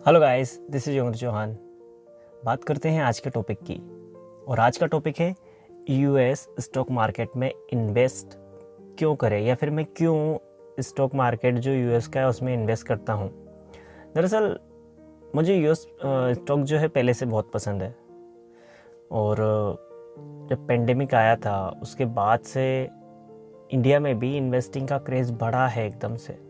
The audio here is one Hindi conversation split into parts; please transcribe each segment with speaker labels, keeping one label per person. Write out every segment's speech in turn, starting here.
Speaker 1: Hello guys, this is Yogendra Chauhan. बात करते हैं आज के टॉपिक की। और आज का टॉपिक है यूएस स्टॉक मार्केट में इन्वेस्ट क्यों करें, या फिर मैं क्यों स्टॉक मार्केट जो यूएस का है उसमें इन्वेस्ट करता हूँ। दरअसल मुझे यूएस स्टॉक जो है पहले से बहुत पसंद है। और जब पेंडेमिक आया था उसके बाद से इंडिया में भी इन्वेस्टिंग का क्रेज़ बढ़ा है एकदम से।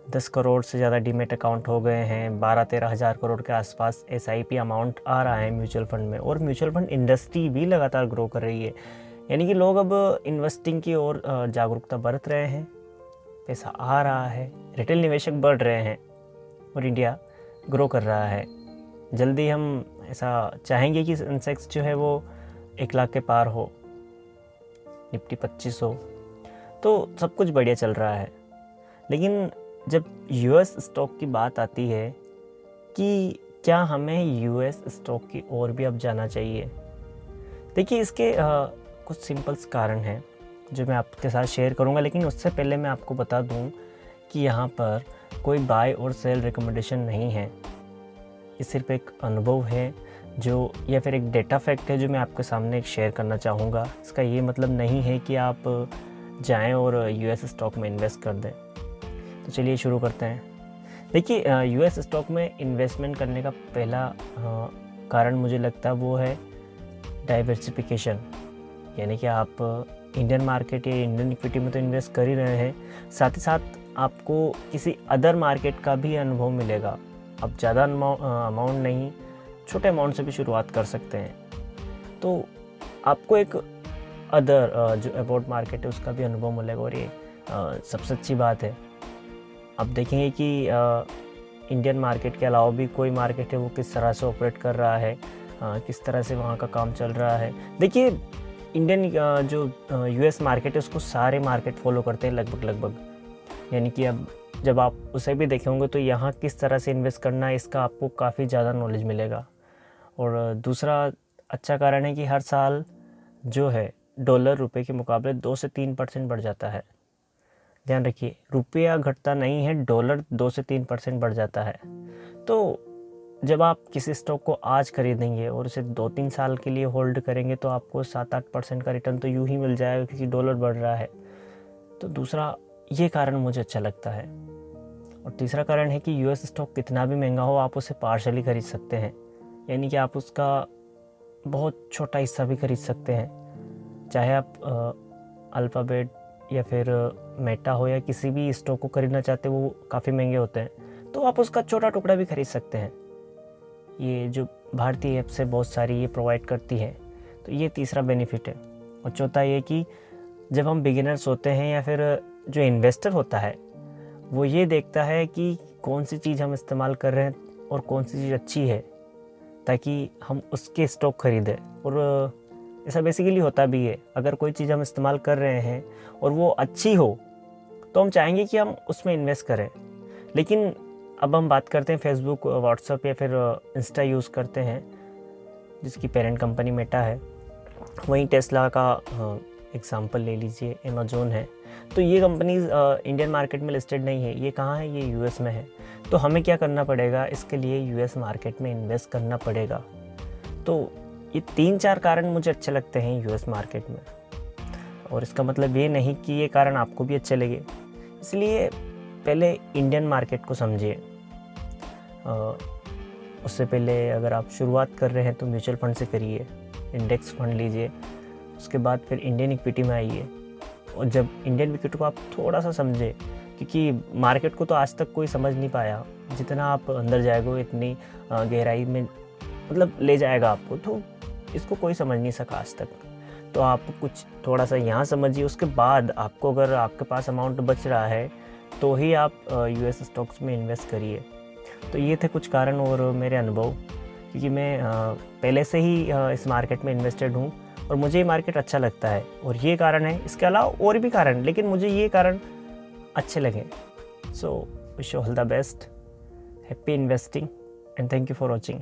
Speaker 1: 10 करोड़ से ज़्यादा डीमेट अकाउंट हो गए हैं। 12-13 हज़ार करोड़ के आसपास एसआईपी अमाउंट आ रहा है म्यूचुअल फंड में, और म्यूचुअल फंड इंडस्ट्री भी लगातार ग्रो कर रही है। यानी कि लोग अब इन्वेस्टिंग की ओर जागरूकता बरत रहे हैं, पैसा आ रहा है, रिटेल निवेशक बढ़ रहे हैं और इंडिया ग्रो कर रहा है। जल्दी हम ऐसा चाहेंगे कि सेंसेक्स जो है वो 1 लाख के पार हो, निफ्टी 25 हो, तो सब कुछ बढ़िया चल रहा है। लेकिन जब यूएस स्टॉक की बात आती है कि क्या हमें यूएस स्टॉक की ओर भी अब जाना चाहिए, देखिए इसके कुछ सिंपल्स कारण हैं जो मैं आपके साथ शेयर करूंगा। लेकिन उससे पहले मैं आपको बता दूं कि यहाँ पर कोई बाय और सेल रिकमेंडेशन नहीं है। ये सिर्फ एक अनुभव है जो, या फिर एक डेटा फैक्ट है जो मैं आपके सामने शेयर करना चाहूँगा। इसका ये मतलब नहीं है कि आप जाएं और यूएस स्टॉक में इन्वेस्ट कर दें। तो चलिए शुरू करते हैं। देखिए यूएस स्टॉक में इन्वेस्टमेंट करने का पहला कारण मुझे लगता है वो है डाइवर्सिफिकेशन। यानी कि आप इंडियन मार्केट या इंडियन इक्विटी में तो इन्वेस्ट कर ही रहे हैं, साथ ही साथ आपको किसी अदर मार्केट का भी अनुभव मिलेगा। आप ज़्यादा अमाउंट नहीं, छोटे अमाउंट से भी शुरुआत कर सकते हैं, तो आपको एक अदर जो अबाउट मार्केट है उसका भी अनुभव मिलेगा। और ये सबसे अच्छी बात है। आप देखेंगे कि इंडियन मार्केट के अलावा भी कोई मार्केट है वो किस तरह से ऑपरेट कर रहा है, किस तरह से वहाँ का काम चल रहा है। देखिए इंडियन जो यूएस मार्केट है उसको सारे मार्केट फॉलो करते हैं लगभग। यानी कि अब जब आप उसे भी देखे होंगे तो यहाँ किस तरह से इन्वेस्ट करना है इसका आपको काफ़ी ज़्यादा नॉलेज मिलेगा। और दूसरा अच्छा कारण है कि हर साल जो है डॉलर रुपए के मुकाबले 2 से 3% बढ़ जाता है। ध्यान रखिए, रुपया घटता नहीं है, डॉलर 2 से 3% बढ़ जाता है। तो जब आप किसी स्टॉक को आज खरीदेंगे और उसे 2-3 साल के लिए होल्ड करेंगे तो आपको 7-8% का रिटर्न तो यूं ही मिल जाएगा क्योंकि डॉलर बढ़ रहा है। तो दूसरा ये कारण मुझे अच्छा लगता है। और तीसरा कारण है कि यूएस स्टॉक कितना भी महंगा हो आप उसे पार्शली खरीद सकते हैं। यानी कि आप उसका बहुत छोटा हिस्सा भी खरीद सकते हैं। चाहे आप अल्फ़ाबेट या फिर मेटा हो या किसी भी स्टॉक को खरीदना चाहते हो, वो काफ़ी महंगे होते हैं, तो आप उसका छोटा टुकड़ा भी खरीद सकते हैं। ये जो भारतीय ऐप से बहुत सारी ये प्रोवाइड करती है, तो ये तीसरा बेनिफिट है। और चौथा ये कि जब हम बिगिनर्स होते हैं या फिर जो इन्वेस्टर होता है वो ये देखता है कि कौन सी चीज़ हम इस्तेमाल कर रहे हैं और कौन सी चीज़ अच्छी है, ताकि हम उसके स्टॉक खरीदें। और ऐसा बेसिकली होता भी है। अगर कोई चीज़ हम इस्तेमाल कर रहे हैं और वो अच्छी हो तो हम चाहेंगे कि हम उसमें इन्वेस्ट करें। लेकिन अब हम बात करते हैं फेसबुक, व्हाट्सएप या फिर इंस्टा यूज़ करते हैं जिसकी पेरेंट कंपनी मेटा है। वहीं टेस्ला का एग्जांपल ले लीजिए, अमेज़न है। तो ये कंपनीज इंडियन मार्केट में लिस्टेड नहीं है। ये कहाँ है? ये यूएस में है। तो हमें क्या करना पड़ेगा? इसके लिए यूएस मार्केट में इन्वेस्ट करना पड़ेगा। तो ये 3-4 कारण मुझे अच्छे लगते हैं यूएस मार्केट में। और इसका मतलब ये नहीं कि ये कारण आपको भी अच्छे लगे। इसलिए पहले इंडियन मार्केट को समझिए। उससे पहले अगर आप शुरुआत कर रहे हैं तो म्यूचुअल फंड से करिए, इंडेक्स फंड लीजिए। उसके बाद फिर इंडियन इक्विटी में आइए। और जब इंडियन इक्विटी को आप थोड़ा सा समझे, क्योंकि मार्केट को तो आज तक कोई समझ नहीं पाया, जितना आप अंदर जाएगा इतनी गहराई में मतलब ले जाएगा आपको, तो इसको कोई समझ नहीं सका आज तक। तो आप कुछ थोड़ा सा यहाँ समझिए, उसके बाद आपको अगर आपके पास अमाउंट बच रहा है तो ही आप यूएस स्टॉक्स में इन्वेस्ट करिए। तो ये थे कुछ कारण और मेरे अनुभव, क्योंकि मैं पहले से ही इस मार्केट में इन्वेस्टेड हूँ और मुझे ये मार्केट अच्छा लगता है। और ये कारण है, इसके अलावा और भी कारण, लेकिन मुझे ये कारण अच्छे लगे। So wish you all the best, happy investing and thank you for watching.